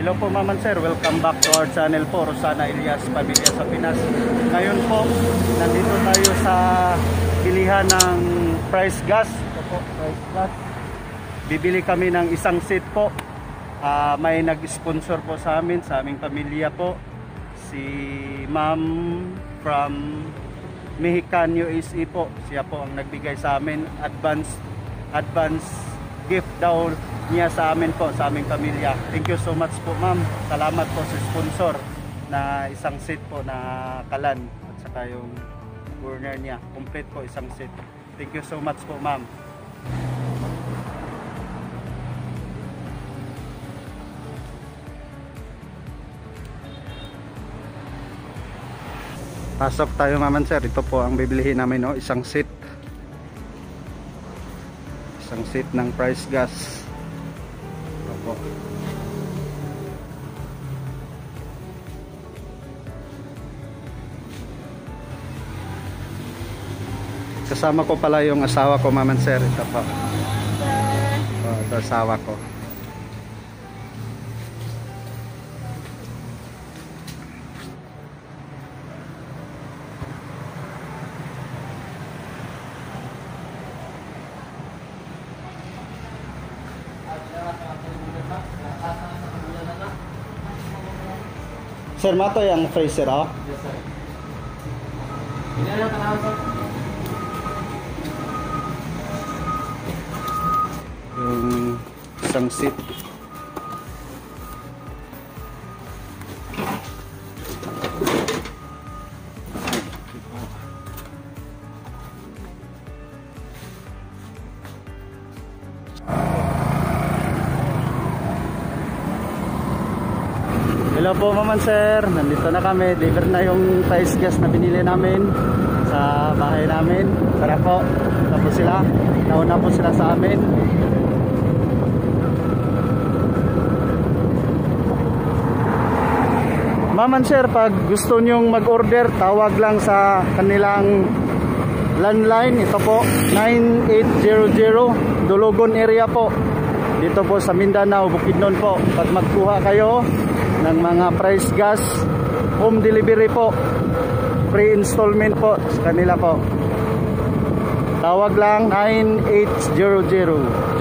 Hello po Ma'am and Sir, welcome back to our channel po, Rosana Elias Pamilya sa Pinas. Ngayon po, nandito tayo sa bilihan ng price gas. Ito po, price gas. Bibili kami ng isang seat po. May nag-sponsor po sa amin, sa aming pamilya po. Si Ma'am from Mexican USA po. Siya po ang nagbigay sa amin advance gift daw niya sa amin po, sa aming pamilya. Thank you so much po Ma'am. Salamat po sa sponsor na isang seat po na kalan at saka yung burner niya. Complete po isang seat. Thank you so much po Ma'am. Pasok tayo Ma'am and Sir. Ito po ang bibilihin namin, no? Isang seat. Isang seat ng price gas. Ito po. Kasama ko pala yung asawa ko Ma'am and Sir. Ito po. Ito asawa ko. Sir, mato yung freezer, oh? Yes, sir. Pinala ka lang, sir. Yung isang seat. Hello po Ma'am and Sir, nandito na kami. Deliver na yung price gas na binili namin sa bahay namin. Tara po, tapos sila. Nauna po sila sa amin. Ma'am and Sir, pag gusto nyong mag-order, tawag lang sa kanilang landline. Ito po, 9800 Dulugon area po. Dito po sa Mindanao, Bukidnon po. Pag magkuha kayo ng mga price gas, home delivery po, free installment po sa kanila po. Tawag lang 9800.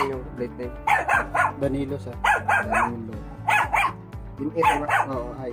Yung plate name. Danilo sa. Danilo. Yung oo, ay.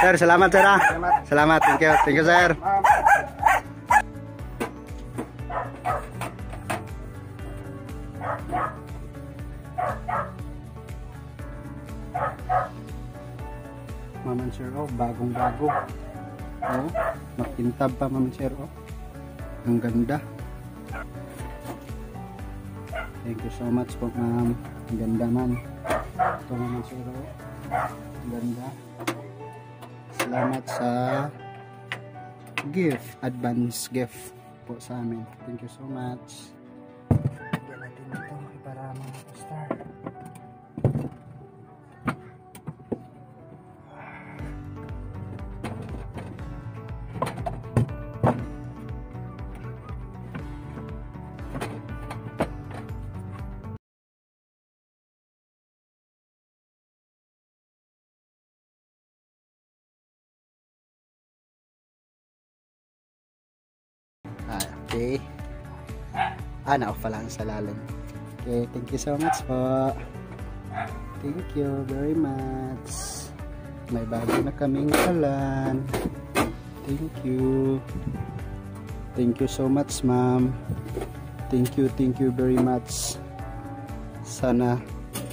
Sir, salamat sir ah. Salamat. Thank you. Thank you sir. Ma'am and sir, oh, bagong bago. Oh, makintab pa ma'am and sir, oh. Ang ganda. Thank you so much po ma'am. Ang ganda man. Ito ma'am and sir, oh. Ang ganda. Salamat sa gift, advance gift po sa amin. Thank you so much. Bigyan natin ito para mga star. Okay. Na-off pala sa lalim. Okay, thank you so much po. Thank you very much. May bago na kaming kalan. Thank you. Thank you so much, ma'am. Thank you very much. Sana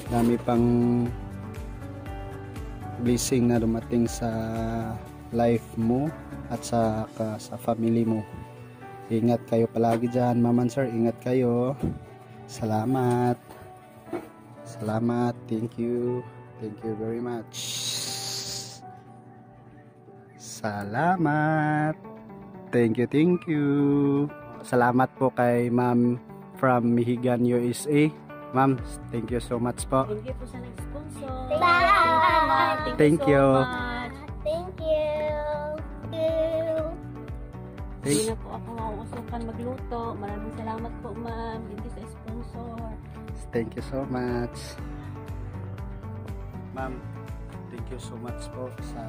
dami pang blessing na dumating sa life mo at sa family mo. Ingat kayo palagi dyan, ma'am and sir. Ingat kayo. Salamat. Salamat. Thank you. Thank you very much. Salamat. Thank you. Salamat po kay ma'am from Mihigan, USA. Ma'am, thank you so much po. Thank you po sa nag-sponsor. Thank you. Thank you. Hindi Thank na po ako mauusukan magluto. Maraming salamat po, ma'am. Thank you sa sponsor. Thank you so much. Ma'am, thank you so much po sa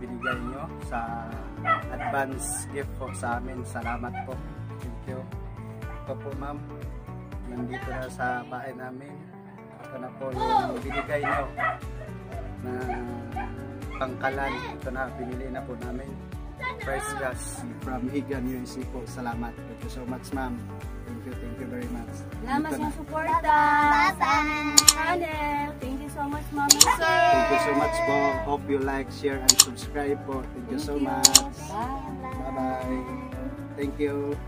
binigay nyo sa advance gift po sa amin. Salamat po. Thank you. Ito po ma'am, nandito na sa bahay namin. Ito na po yung binigay nyo na pangkalan. Ito na, binili na po namin. Price gas from Higan, USA po. Salamat. Thank you so much ma'am. Thank you very much. Salamat sa suporta sa aming channel. Thank you so much, ma'am and sir. Thank you so much po. Hope you like, share, and subscribe po. Thank you so much. Bye. Bye-bye. Thank you.